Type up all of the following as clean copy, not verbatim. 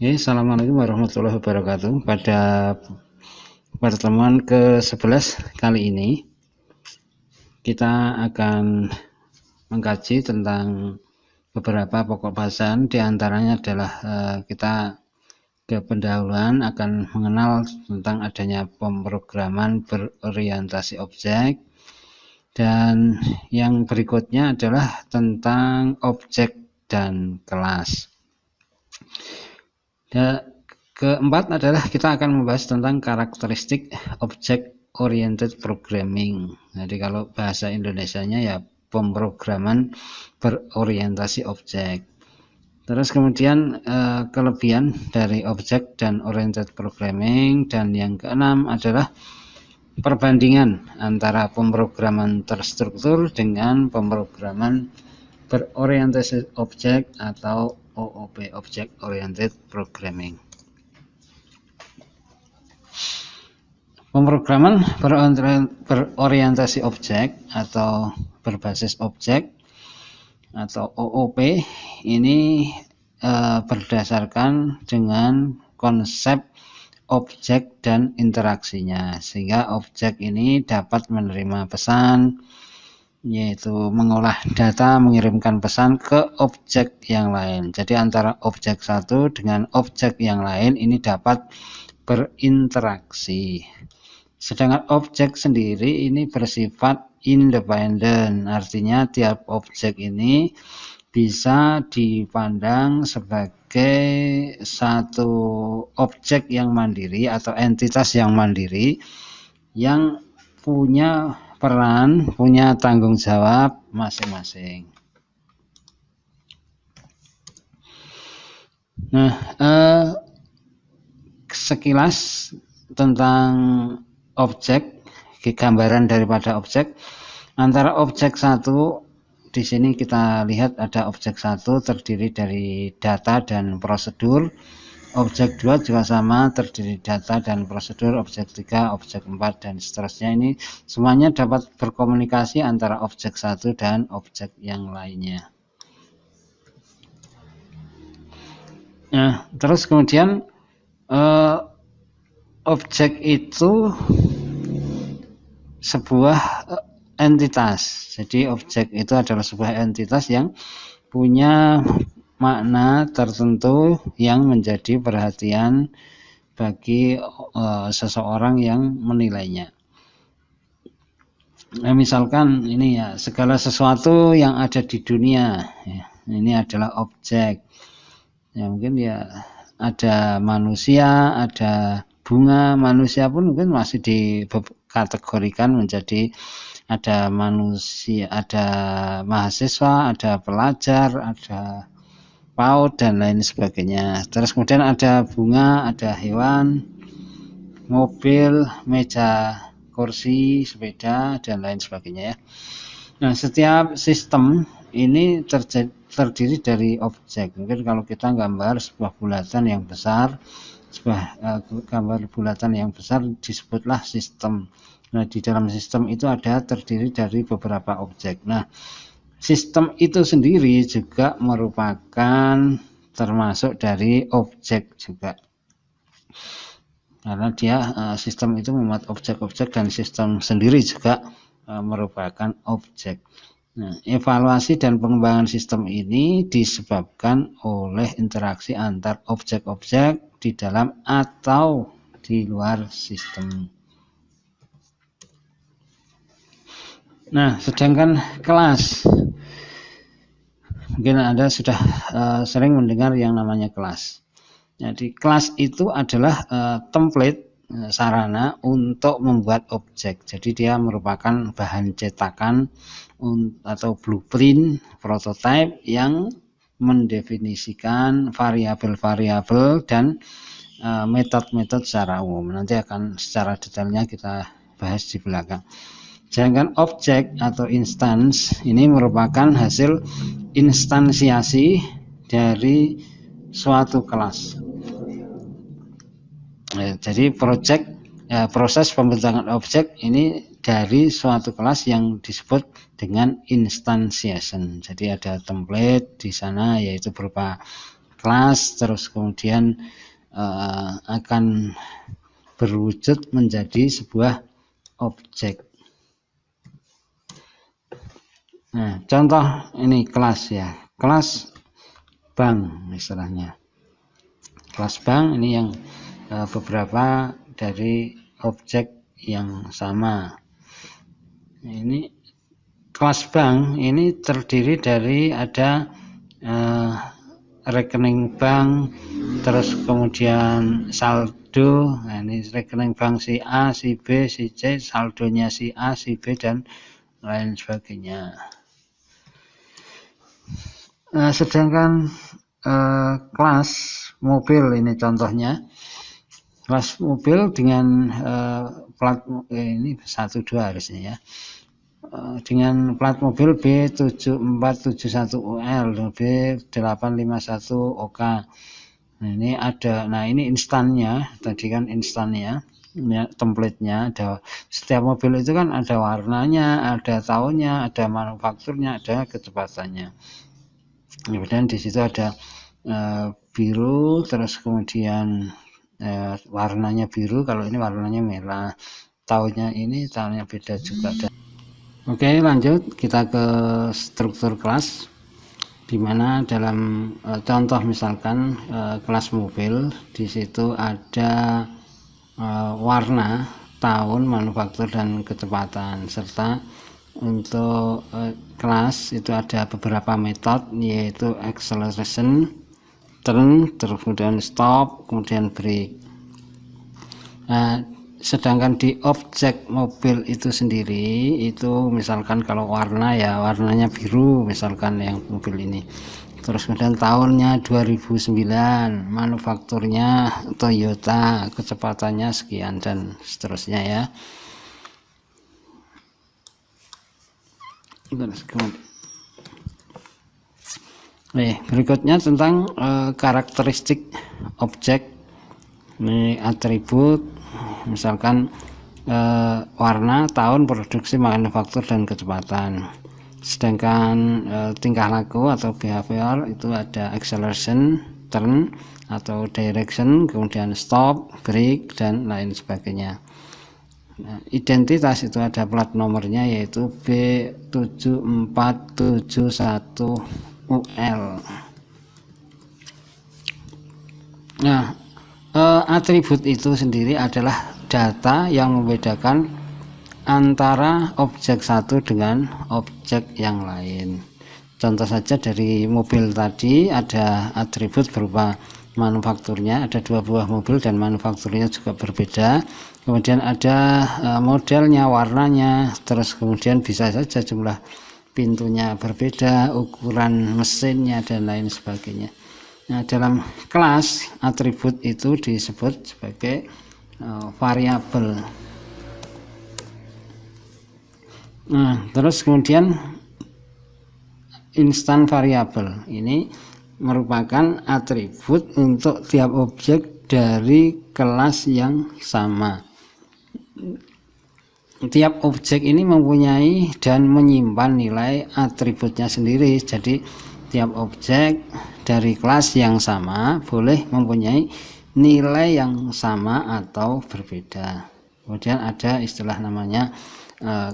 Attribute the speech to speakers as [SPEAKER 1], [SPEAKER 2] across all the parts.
[SPEAKER 1] Ya, Assalamualaikum warahmatullahi wabarakatuh. Pada pertemuan ke-11 kali ini, kita akan mengkaji tentang beberapa pokok bahasan. Di antaranya adalah kita ke pendahuluan akan mengenal tentang adanya pemrograman berorientasi objek. Dan yang berikutnya adalah tentang objek dan kelas. Keempat adalah kita akan membahas tentang karakteristik object oriented programming. Jadi kalau bahasa Indonesianya ya pemrograman berorientasi objek. Terus kemudian kelebihan dari object dan oriented programming, dan yang keenam adalah perbandingan antara pemrograman terstruktur dengan pemrograman berorientasi objek atau OOP, Object Oriented Programming. Pemrograman berorientasi objek atau berbasis objek atau OOP ini berdasarkan dengan konsep objek dan interaksinya, sehingga objek ini dapat menerima pesan, yaitu mengolah data, mengirimkan pesan ke objek yang lain. Jadi antara objek satu dengan objek yang lain ini dapat berinteraksi. Sedangkan objek sendiri ini bersifat independen, artinya tiap objek ini bisa dipandang sebagai satu objek yang mandiri atau entitas yang mandiri yang punya peran, punya tanggung jawab masing-masing. Nah, sekilas tentang objek, gambaran daripada objek. Antara objek satu, di sini kita lihat ada objek satu terdiri dari data dan prosedur. Objek 2 juga sama, terdiri data dan prosedur. Objek 3, objek 4, dan seterusnya. Ini semuanya dapat berkomunikasi antara objek 1 dan objek yang lainnya. Nah, terus kemudian objek itu sebuah entitas. Jadi objek itu adalah sebuah entitas yang punya makna tertentu yang menjadi perhatian bagi seseorang yang menilainya. Nah, misalkan ini ya, segala sesuatu yang ada di dunia ya, ini adalah objek. Ya, mungkin ya ada manusia, ada bunga. Manusia pun mungkin masih dikategorikan menjadi ada manusia, ada mahasiswa, ada pelajar, ada PAUD, dan lain sebagainya. Terus kemudian ada bunga, ada hewan, mobil, meja, kursi, sepeda, dan lain sebagainya ya. Nah, setiap sistem ini terdiri dari objek. Mungkin kalau kita gambar sebuah bulatan yang besar, gambar bulatan yang besar disebutlah sistem. Nah, di dalam sistem itu terdiri dari beberapa objek. Nah, sistem itu sendiri juga merupakan termasuk dari objek juga, karena dia sistem itu memuat objek-objek, dan sistem sendiri juga merupakan objek. Nah, evaluasi dan pengembangan sistem ini disebabkan oleh interaksi antar objek-objek di dalam atau di luar sistem. Nah, sedangkan kelas, mungkin Anda sudah sering mendengar yang namanya kelas. Jadi kelas itu adalah template, sarana untuk membuat objek. Jadi dia merupakan bahan cetakan atau blueprint, prototype yang mendefinisikan variabel-variabel dan metode-metode secara umum. Nanti akan secara detailnya kita bahas di belakang. Sedangkan objek atau instance ini merupakan hasil instansiasi dari suatu kelas. Jadi proses pembentukan objek ini dari suatu kelas yang disebut dengan instantiation. Jadi ada template di sana, yaitu berupa kelas, terus kemudian akan berwujud menjadi sebuah objek. Nah, contoh ini kelas ya, kelas bank istilahnya. Kelas bank ini yang beberapa dari objek yang sama. Ini kelas bank ini terdiri dari ada rekening bank, terus kemudian saldo. Nah, ini rekening bank si A, si B, si C, saldonya si A, si B, dan lain sebagainya. Sedangkan kelas mobil ini contohnya, kelas mobil dengan plat ini 12 harusnya ya, dengan plat mobil B7471UL, B851OK. Nah, ini ada, nah ini instannya, tadi kan instannya, template-nya ada. Setiap mobil itu kan ada warnanya, ada tahunnya, ada manufakturnya, ada kecepatannya. Kemudian di situ ada biru, terus kemudian warnanya biru, kalau ini warnanya merah. Tahunnya ini tahunnya beda juga. Oke, lanjut kita ke struktur kelas, di mana dalam contoh misalkan kelas mobil, di situ ada warna, tahun, manufaktur, dan kecepatan, serta untuk kelas itu ada beberapa metode, yaitu acceleration, turn, terus kemudian stop, kemudian brake. Sedangkan di objek mobil itu sendiri, itu misalkan kalau warna ya warnanya biru misalkan yang mobil ini, terus kemudian tahunnya 2009, manufakturnya Toyota, kecepatannya sekian, dan seterusnya ya. Berikutnya tentang karakteristik objek. Ini atribut, misalkan warna, tahun, produksi, manufaktur, dan kecepatan. Sedangkan tingkah laku atau behavior itu ada acceleration, turn atau direction, kemudian stop, brake, dan lain sebagainya. Nah, identitas itu ada plat nomornya, yaitu B7471UL. Nah, atribut itu sendiri adalah data yang membedakan antara objek satu dengan objek yang lain. Contoh saja dari mobil tadi, ada atribut berupa manufakturnya, ada 2 buah mobil dan manufakturnya juga berbeda. Kemudian ada modelnya, warnanya, terus kemudian bisa saja jumlah pintunya berbeda, ukuran mesinnya, dan lain sebagainya. Nah, dalam kelas atribut itu disebut sebagai variabel. Nah, terus kemudian instan variabel ini merupakan atribut untuk tiap objek dari kelas yang sama. Tiap objek ini mempunyai dan menyimpan nilai atributnya sendiri. Jadi tiap objek dari kelas yang sama boleh mempunyai nilai yang sama atau berbeda. Kemudian ada istilah namanya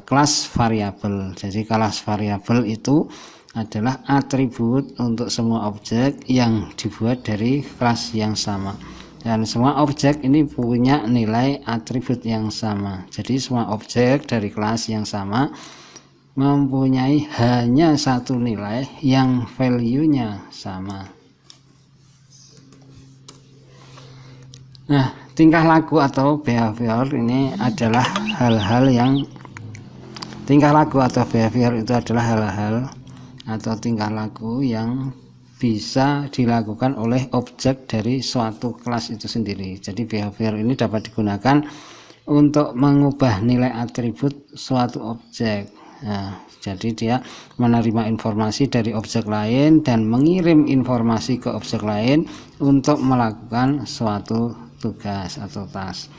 [SPEAKER 1] kelas variabel. Jadi kelas variabel itu adalah atribut untuk semua objek yang dibuat dari kelas yang sama. Dan semua objek ini punya nilai atribut yang sama. Jadi semua objek dari kelas yang sama mempunyai hanya satu nilai yang value-nya sama. Nah, tingkah laku atau behavior ini adalah hal-hal yang tingkah laku atau behavior itu adalah hal-hal atau tingkah laku yang bisa dilakukan oleh objek dari suatu kelas itu sendiri. Jadi behavior ini dapat digunakan untuk mengubah nilai atribut suatu objek. Nah, jadi dia menerima informasi dari objek lain dan mengirim informasi ke objek lain untuk melakukan suatu tugas atau task.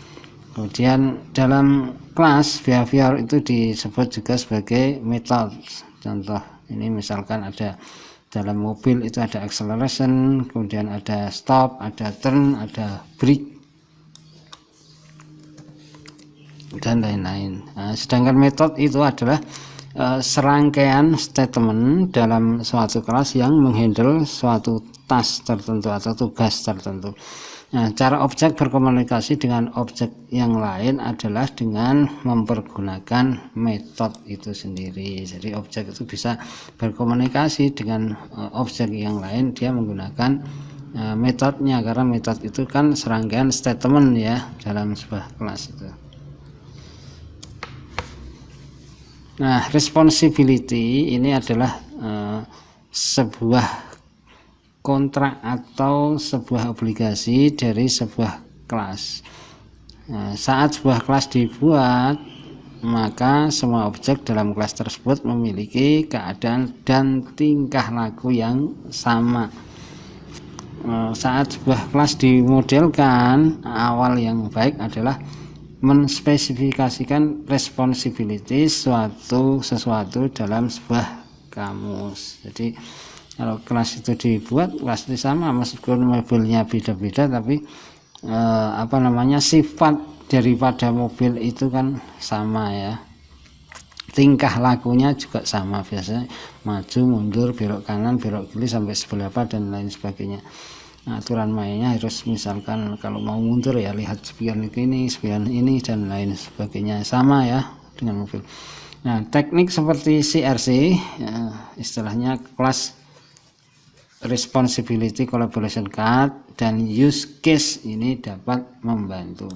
[SPEAKER 1] Kemudian dalam kelas behavior itu disebut juga sebagai metode. Contoh ini misalkan ada dalam mobil itu ada acceleration, kemudian ada stop, ada turn, ada brake, dan lain-lain. Nah, sedangkan metode itu adalah serangkaian statement dalam suatu kelas yang menghandle suatu task tertentu atau tugas tertentu. Nah, cara objek berkomunikasi dengan objek yang lain adalah dengan mempergunakan metode itu sendiri. Jadi objek itu bisa berkomunikasi dengan objek yang lain, dia menggunakan metodenya, karena metode itu kan serangkaian statement ya dalam sebuah kelas itu. Nah, responsibility ini adalah sebuah kontrak atau sebuah obligasi dari sebuah kelas. Nah, saat sebuah kelas dibuat, maka semua objek dalam kelas tersebut memiliki keadaan dan tingkah laku yang sama. Saat sebuah kelas dimodelkan, awal yang baik adalah menspesifikasikan responsibility sesuatu dalam sebuah kamus. Jadi kalau kelas itu dibuat, kelas itu sama meskipun mobilnya beda-beda, tapi sifat daripada mobil itu kan sama ya, tingkah lakunya juga sama, biasanya maju mundur, belok kanan belok kiri sampai sebelah apa dan lain sebagainya. Nah, aturan mainnya harus misalkan kalau mau mundur ya lihat spion ini dan lain sebagainya, sama ya dengan mobil. Nah, teknik seperti CRC istilahnya kelas responsibility collaboration card dan use case ini dapat membantu.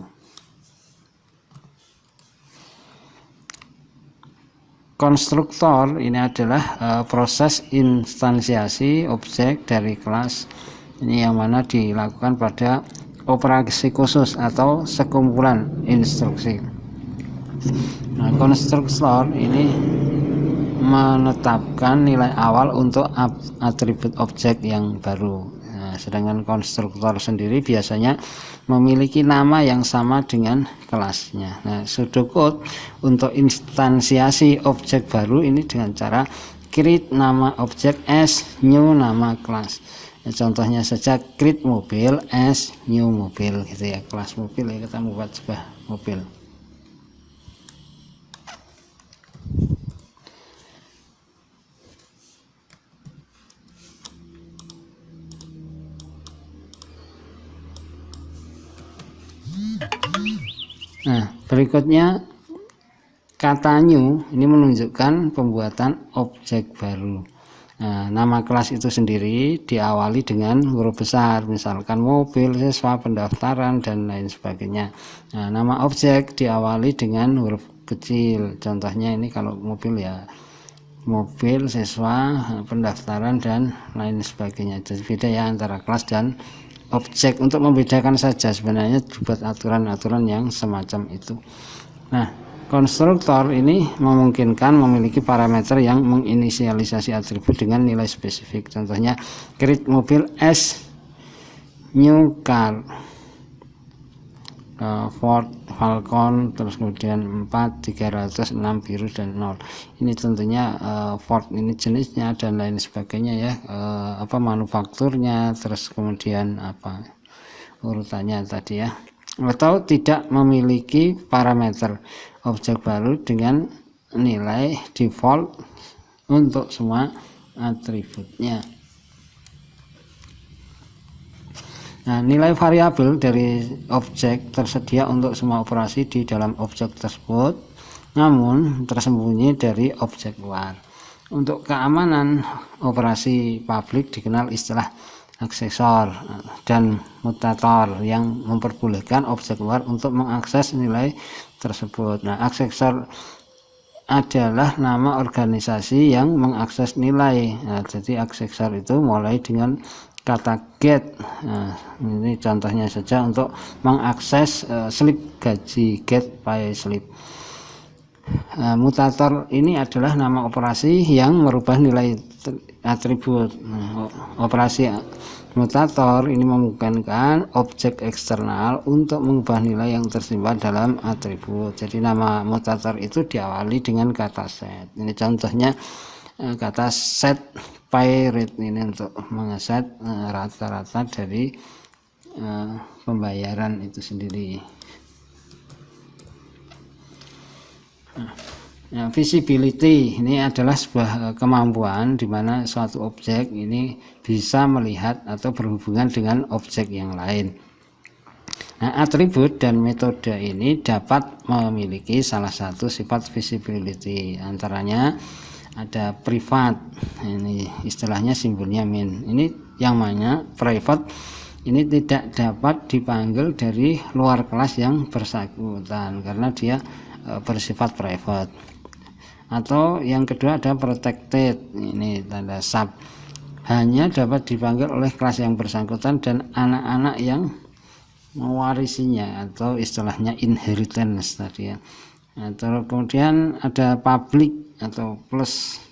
[SPEAKER 1] Konstruktor ini adalah proses instansiasi objek dari kelas ini yang mana dilakukan pada operasi khusus atau sekumpulan instruksi. Nah, konstruktor ini menetapkan nilai awal untuk atribut objek yang baru. Nah, sedangkan konstruktor sendiri biasanya memiliki nama yang sama dengan kelasnya. Nah, pseudocode untuk instansiasi objek baru ini dengan cara create nama objek as new nama kelas. Nah, contohnya saja create mobil as new mobil gitu ya, kelas mobil ya, kita membuat sebuah mobil. Nah, berikutnya kata new ini menunjukkan pembuatan objek baru. Nah, nama kelas itu sendiri diawali dengan huruf besar, misalkan mobil, siswa, pendaftaran dan lain sebagainya. Nah, nama objek diawali dengan huruf kecil. Contohnya ini kalau mobil ya mobil, siswa, pendaftaran dan lain sebagainya. Jadi beda ya antara kelas dan objek, untuk membedakan saja, sebenarnya dibuat aturan-aturan yang semacam itu. Nah, konstruktor ini memungkinkan memiliki parameter yang menginisialisasi atribut dengan nilai spesifik. Contohnya create mobil as new car, Ford Falcon, terus kemudian 4 306 biru dan 0. Ini tentunya Ford ini jenisnya dan lain sebagainya ya, manufakturnya, terus kemudian urutannya tadi ya. Atau tidak memiliki parameter objek baru dengan nilai default untuk semua atributnya. Nah, nilai variabel dari objek tersedia untuk semua operasi di dalam objek tersebut, namun tersembunyi dari objek luar. Untuk keamanan operasi publik dikenal istilah aksesor dan mutator yang memperbolehkan objek luar untuk mengakses nilai tersebut. Nah, aksesor adalah nama organisasi yang mengakses nilai. Nah, jadi aksesor itu mulai dengan kata get. Nah, ini contohnya saja untuk mengakses slip gaji, get pay slip. Mutator ini adalah nama operasi yang merubah nilai atribut. Operasi mutator ini memungkinkan objek eksternal untuk mengubah nilai yang tersimpan dalam atribut. Jadi nama mutator itu diawali dengan kata set. Ini contohnya kata set pay rate ini untuk mengeset rata-rata dari pembayaran itu sendiri. Nah, visibility ini adalah sebuah kemampuan di mana suatu objek ini bisa melihat atau berhubungan dengan objek yang lain. Nah, atribut dan metode ini dapat memiliki salah satu sifat visibility, antaranya ada privat, ini istilahnya simbolnya min. Ini yang mana private ini tidak dapat dipanggil dari luar kelas yang bersangkutan karena dia bersifat private. Atau yang kedua ada protected, ini tanda sub, hanya dapat dipanggil oleh kelas yang bersangkutan dan anak-anak yang mewarisinya atau istilahnya inheritance tadi ya. Atau kemudian ada public atau plus,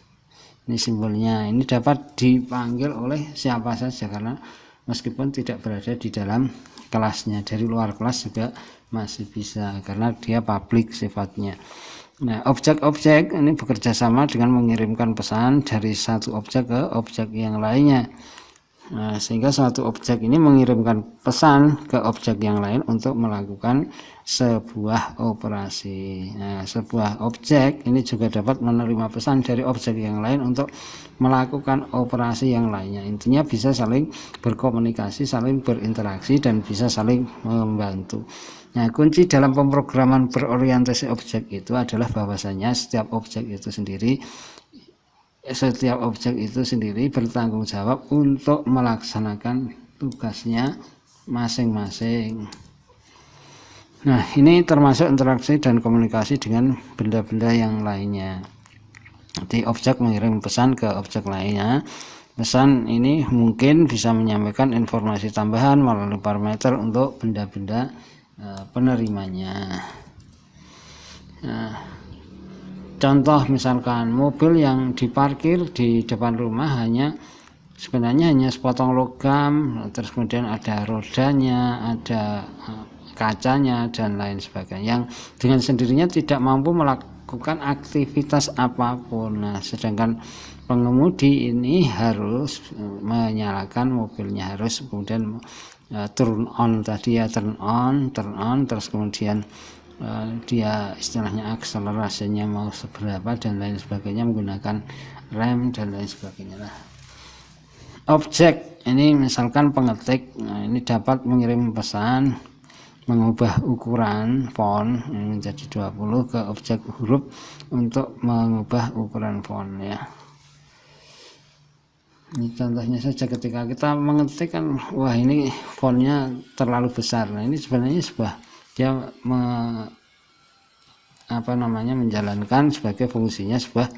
[SPEAKER 1] ini simbolnya, ini dapat dipanggil oleh siapa saja karena meskipun tidak berada di dalam kelasnya, dari luar kelas juga masih bisa karena dia public sifatnya. Nah, objek-objek ini bekerja sama dengan mengirimkan pesan dari satu objek ke objek yang lainnya. Nah, sehingga suatu objek ini mengirimkan pesan ke objek yang lain untuk melakukan sebuah operasi. Nah, sebuah objek ini juga dapat menerima pesan dari objek yang lain untuk melakukan operasi yang lainnya. Intinya bisa saling berkomunikasi, saling berinteraksi, dan bisa saling membantu. Nah, kunci dalam pemrograman berorientasi objek itu adalah bahwasanya setiap objek itu sendiri bertanggung jawab untuk melaksanakan tugasnya masing-masing. Nah, ini termasuk interaksi dan komunikasi dengan benda-benda yang lainnya. Jadi objek mengirim pesan ke objek lainnya. Pesan ini mungkin bisa menyampaikan informasi tambahan melalui parameter untuk benda-benda penerimanya. Nah, contoh misalkan mobil yang diparkir di depan rumah sebenarnya hanya sepotong logam, terus kemudian ada rodanya, ada kacanya dan lain sebagainya yang dengan sendirinya tidak mampu melakukan aktivitas apapun. Nah, sedangkan pengemudi ini harus menyalakan mobilnya, harus kemudian turn on tadi ya, turn on, terus kemudian dia istilahnya akselerasinya mau seberapa dan lain sebagainya, menggunakan rem dan lain sebagainya lah. Objek ini misalkan pengetik, nah ini dapat mengirim pesan, mengubah ukuran font ini menjadi 20 ke objek huruf untuk mengubah ukuran font ya. Ini contohnya saja, ketika kita mengetik kan, wah ini fontnya terlalu besar. Nah, ini sebenarnya dia menjalankan sebagai fungsinya sebuah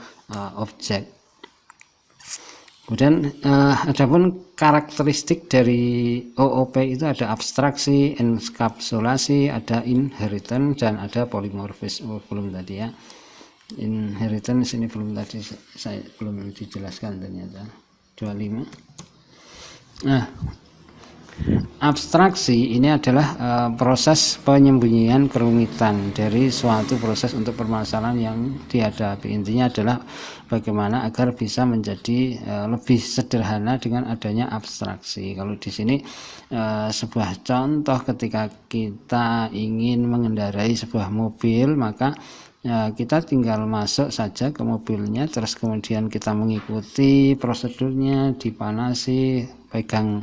[SPEAKER 1] objek. Kemudian adapun karakteristik dari OOP itu ada abstraksi, enkapsulasi, ada inheritance, dan ada polimorfisme. Belum tadi ya, inheritance ini belum tadi, saya belum dijelaskan ternyata. 25. Nah, abstraksi ini adalah proses penyembunyian kerumitan dari suatu proses untuk permasalahan yang dihadapi. Intinya adalah bagaimana agar bisa menjadi lebih sederhana dengan adanya abstraksi. Kalau di sini sebuah contoh, ketika kita ingin mengendarai sebuah mobil, maka kita tinggal masuk saja ke mobilnya, terus kemudian kita mengikuti prosedurnya, dipanasi, pegang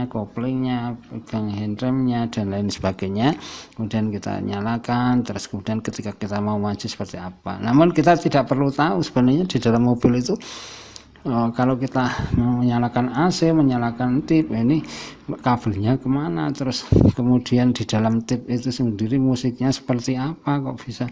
[SPEAKER 1] koplingnya, pegang handremnya dan lain sebagainya, kemudian kita nyalakan, terus kemudian ketika kita mau maju seperti apa. Namun kita tidak perlu tahu sebenarnya di dalam mobil itu kalau kita menyalakan AC, menyalakan tip, ini kabelnya kemana, terus kemudian di dalam tip itu sendiri musiknya seperti apa, kok bisa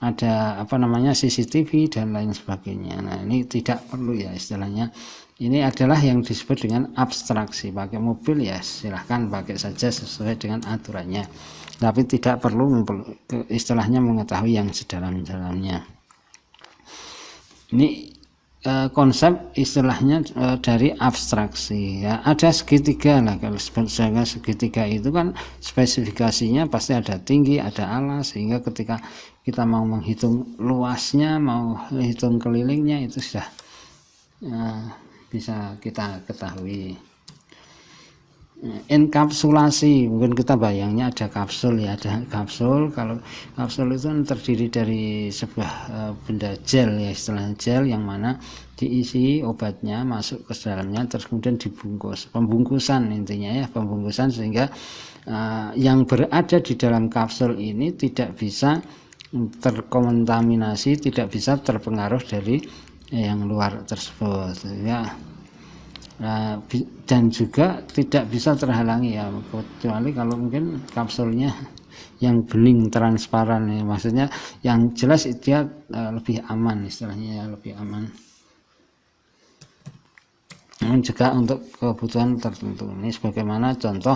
[SPEAKER 1] ada CCTV dan lain sebagainya. Nah, ini tidak perlu ya istilahnya. Ini adalah yang disebut dengan abstraksi. Pakai mobil ya silahkan pakai saja sesuai dengan aturannya, tapi tidak perlu istilahnya mengetahui yang sedalam-dalamnya. Ini konsep istilahnya dari abstraksi ya. Ada segitiga lah, kalau sebenarnya segitiga itu kan spesifikasinya pasti ada tinggi, ada alas, sehingga ketika kita mau menghitung luasnya, mau menghitung kelilingnya, itu sudah bisa kita ketahui. Enkapsulasi, mungkin kita bayangnya ada kapsul ya, ada kapsul. Kalau kapsul itu terdiri dari sebuah benda gel ya, istilahnya gel, yang mana diisi obatnya masuk ke dalamnya, terus kemudian dibungkus, pembungkusan intinya ya, pembungkusan, sehingga yang berada di dalam kapsul ini tidak bisa terkontaminasi, tidak bisa terpengaruh dari yang luar tersebut ya. Dan juga tidak bisa terhalangi ya, kecuali kalau mungkin kapsulnya yang bening transparan ya, maksudnya yang jelas dia lebih aman, istilahnya ya, lebih aman. Namun juga untuk kebutuhan tertentu. Ini sebagaimana contoh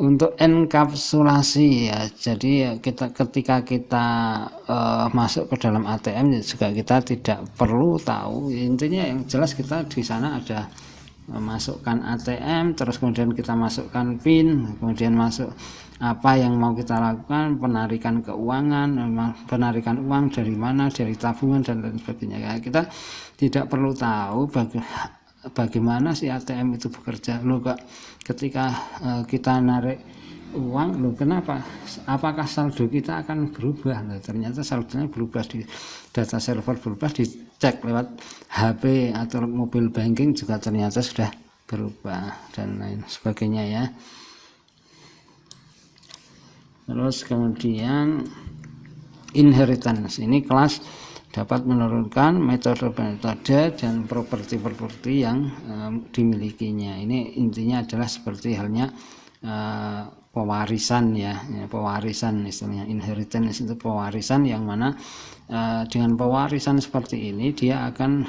[SPEAKER 1] untuk enkapsulasi ya. Jadi ketika kita masuk ke dalam ATM juga kita tidak perlu tahu, intinya yang jelas kita di sana ada masukkan ATM, terus kemudian kita masukkan PIN, kemudian masuk apa yang mau kita lakukan, penarikan keuangan, penarikan uang dari mana, dari tabungan dan lain sebagainya. Kita tidak perlu tahu bagaimana si ATM itu bekerja. Loh kok ketika kita narik uang, loh kenapa, apakah saldo kita akan berubah? Nah, ternyata saldonya berubah, di data server berubah, dicek lewat HP atau mobil banking juga ternyata sudah berubah dan lain sebagainya ya. Terus kemudian inheritance, ini kelas dapat menurunkan metode-metode dan properti-properti yang dimilikinya. Ini intinya adalah seperti halnya pewarisan ya, pewarisan istilahnya. Inheritance itu pewarisan, yang mana dengan pewarisan seperti ini dia akan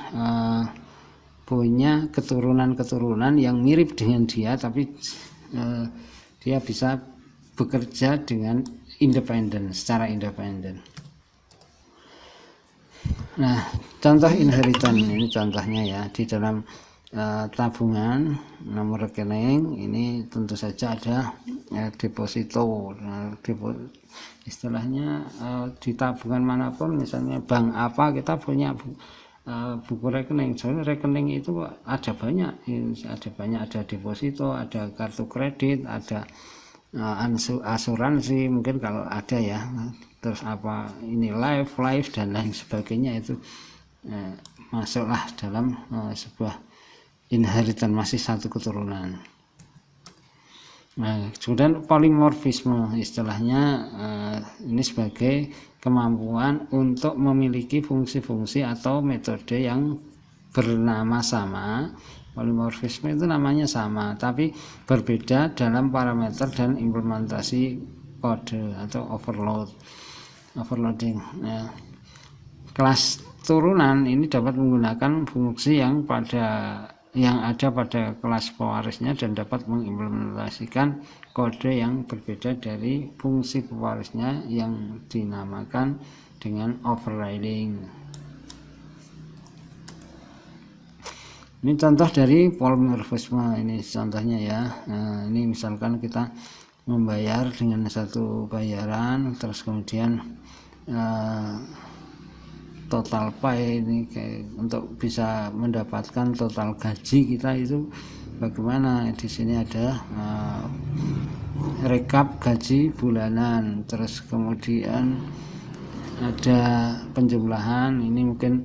[SPEAKER 1] punya keturunan-keturunan yang mirip dengan dia, tapi dia bisa bekerja dengan independen, secara independen. Nah, contoh inheritance ini contohnya ya, di dalam tabungan nomor rekening ini tentu saja ada deposito. Istilahnya di tabungan manapun, misalnya bank apa, kita punya buku rekening. Soalnya rekening itu ada banyak, ada deposito, ada kartu kredit, ada asuransi mungkin kalau ada ya, terus apa ini life dan lain sebagainya, itu masuklah dalam sebuah inheritance, masih satu keturunan. Nah, kemudian polimorfisme, istilahnya ini sebagai kemampuan untuk memiliki fungsi-fungsi atau metode yang bernama sama. Polimorfisme itu namanya sama tapi berbeda dalam parameter dan implementasi kode atau overloading. Nah, kelas turunan ini dapat menggunakan fungsi yang ada pada kelas pewarisnya dan dapat mengimplementasikan kode yang berbeda dari fungsi pewarisnya yang dinamakan dengan overriding. Ini contoh dari polimorfisme, ini contohnya ya. Nah, ini misalkan kita membayar dengan satu bayaran, terus kemudian total pay ini untuk bisa mendapatkan total gaji kita itu bagaimana. Di sini ada rekap gaji bulanan, terus kemudian ada penjumlahan, ini mungkin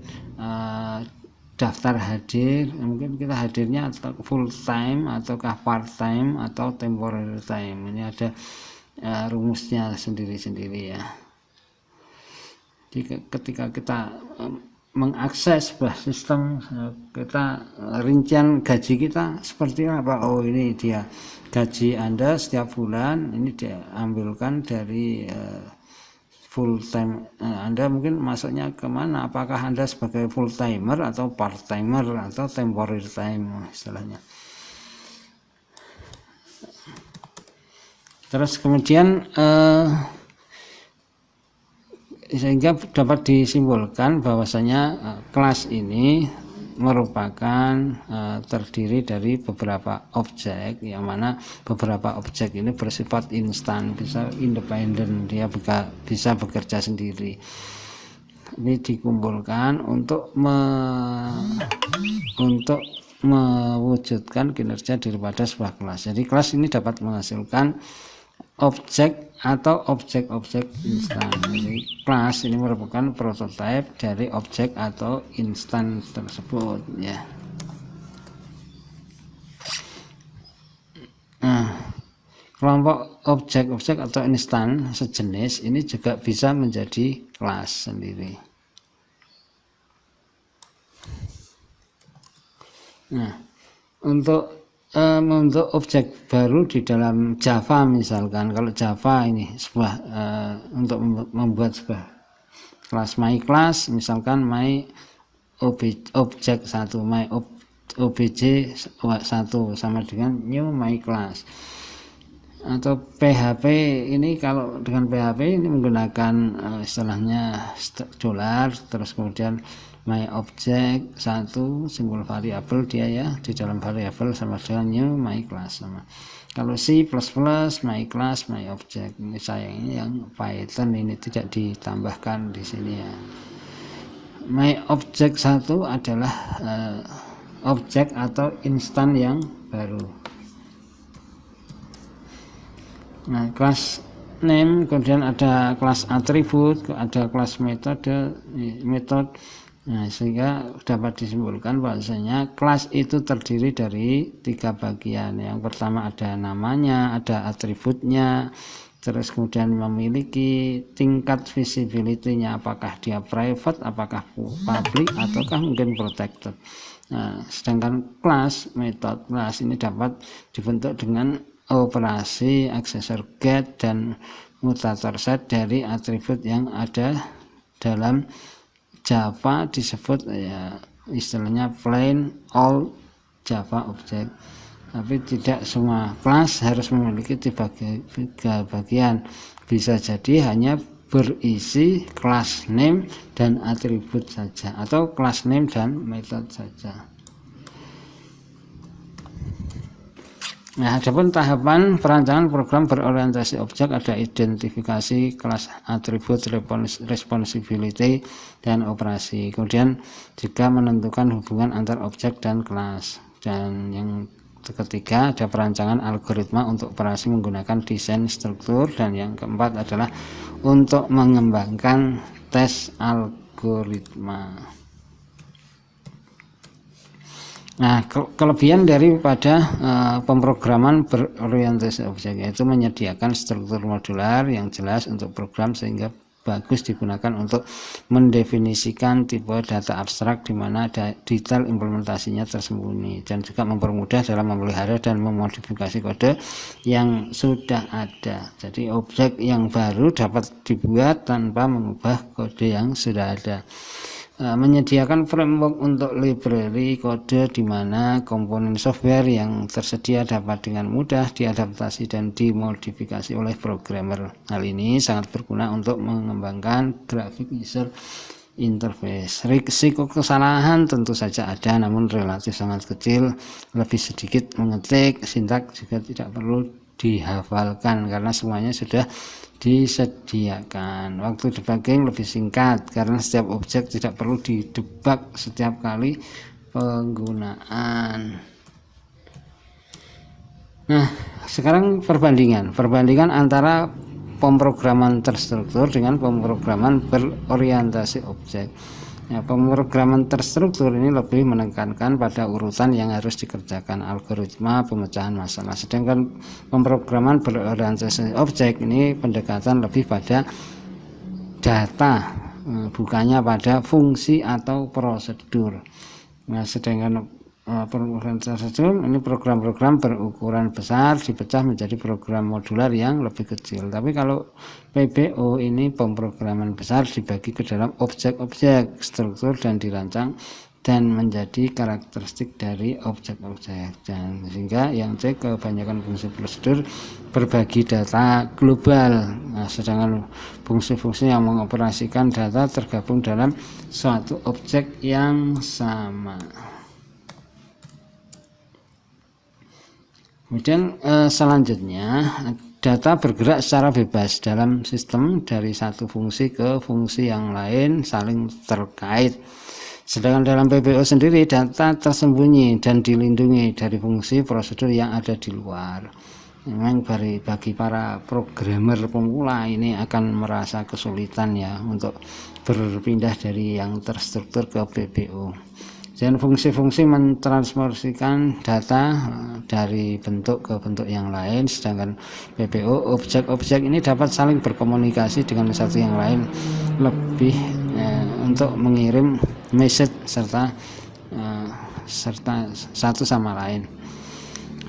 [SPEAKER 1] daftar hadir, mungkin kita hadirnya atau full time ataukah part time atau temporary time. Ini ada rumusnya sendiri-sendiri ya. Jadi ketika kita mengakses sebuah sistem, kita rincian gaji kita seperti apa. Oh, ini dia gaji Anda setiap bulan, ini diambilkan dari full time Anda, mungkin masuknya kemana, apakah Anda sebagai full timer atau part timer atau temporary time istilahnya. Terus kemudian sehingga dapat disimpulkan bahwasanya kelas ini merupakan terdiri dari beberapa objek, yang mana beberapa objek ini bersifat instan, bisa independen, dia bisa bekerja sendiri. Ini dikumpulkan untuk mewujudkan kinerja daripada sebuah kelas. Jadi kelas ini dapat menghasilkan objek atau objek-objek instan. Jadi kelas ini merupakan prototipe dari objek atau instan tersebut ya. Nah, kelompok objek-objek atau instan sejenis ini juga bisa menjadi kelas sendiri. Nah, untuk objek baru di dalam Java misalkan, kalau Java ini sebuah untuk membuat sebuah kelas my class, misalkan my objek 1, my obj 1 sama dengan new my class. Atau PHP ini, kalau dengan PHP ini menggunakan istilahnya dolar, terus kemudian my object 1 simbol variabel dia ya, di dalam variabel sama dengan new my class. Sama kalau C++ my class my object, ini sayangnya yang Python ini tidak ditambahkan di sini ya. My object 1 adalah objek atau instan yang baru. Nah, kelas name, kemudian ada kelas atribut, ada kelas metode. Nah, sehingga dapat disimpulkan bahwasanya kelas itu terdiri dari 3 bagian. Yang pertama ada namanya, ada atributnya, terus kemudian memiliki tingkat visibility-nya, apakah dia private, apakah public, ataukah mungkin protected. Nah, sedangkan kelas ini dapat dibentuk dengan operasi accessor get dan mutator set dari atribut yang ada dalam Java, disebut ya istilahnya plain old Java object. Tapi tidak semua kelas harus memiliki 3 bagian, bisa jadi hanya berisi class name dan atribut saja, atau class name dan method saja. Nah, adapun tahapan perancangan program berorientasi objek ada identifikasi, kelas, atribut, responsibility, dan operasi. Kemudian juga menentukan hubungan antar objek dan kelas. Dan yang ketiga ada perancangan algoritma untuk operasi menggunakan desain struktur. Dan yang keempat adalah untuk mengembangkan tes algoritma. Nah, kelebihan daripada pemrograman berorientasi objek yaitu menyediakan struktur modular yang jelas untuk program sehingga bagus digunakan untuk mendefinisikan tipe data abstrak di mana detail implementasinya tersembunyi, dan juga mempermudah dalam memelihara dan memodifikasi kode yang sudah ada. Jadi objek yang baru dapat dibuat tanpa mengubah kode yang sudah ada. Menyediakan framework untuk library kode di mana komponen software yang tersedia dapat dengan mudah diadaptasi dan dimodifikasi oleh programmer. Hal ini sangat berguna untuk mengembangkan graphic user interface. Risiko kesalahan tentu saja ada, namun relatif sangat kecil. Lebih sedikit mengetik, sintaks juga tidak perlu dihafalkan karena semuanya sudah disediakan. Waktu debugging lebih singkat karena setiap objek tidak perlu didebug setiap kali penggunaan. Nah, sekarang perbandingan antara pemrograman terstruktur dengan pemrograman berorientasi objek. Ya, pemrograman terstruktur ini lebih menekankan pada urutan yang harus dikerjakan, algoritma pemecahan masalah. Sedangkan pemrograman berorientasi objek ini pendekatan lebih pada data, bukannya pada fungsi atau prosedur. Nah, sedangkan ini program-program berukuran besar dipecah menjadi program modular yang lebih kecil. Tapi kalau PBO ini pemrograman besar dibagi ke dalam objek-objek struktur dan dirancang dan menjadi karakteristik dari objek-objek, dan sehingga yang C kebanyakan fungsi prosedur berbagi data global. Nah, sedangkan fungsi-fungsi yang mengoperasikan data tergabung dalam suatu objek yang sama. Kemudian selanjutnya data bergerak secara bebas dalam sistem dari satu fungsi ke fungsi yang lain saling terkait. Sedangkan dalam PPO sendiri data tersembunyi dan dilindungi dari fungsi prosedur yang ada di luar. Memang bagi para programmer pemula ini akan merasa kesulitan ya untuk berpindah dari yang terstruktur ke PPO. Dan fungsi-fungsi mentransformasikan data dari bentuk ke bentuk yang lain, sedangkan PPO objek-objek ini dapat saling berkomunikasi dengan satu yang lain lebih untuk mengirim message serta satu sama lain.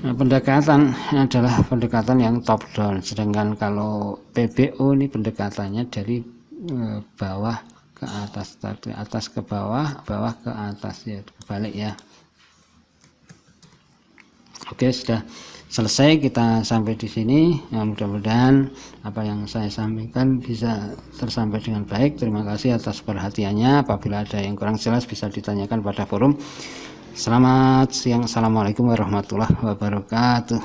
[SPEAKER 1] Pendekatan adalah pendekatan yang top down, sedangkan kalau PPO ini pendekatannya dari bawah ke atas, dari atas ke bawah, bawah ke atas, ya kebalik ya. Oke, sudah selesai kita sampai di sini. Ya, mudah-mudahan apa yang saya sampaikan bisa tersampaikan dengan baik. Terima kasih atas perhatiannya. Apabila ada yang kurang jelas bisa ditanyakan pada forum. Selamat siang. Assalamualaikum warahmatullahi wabarakatuh.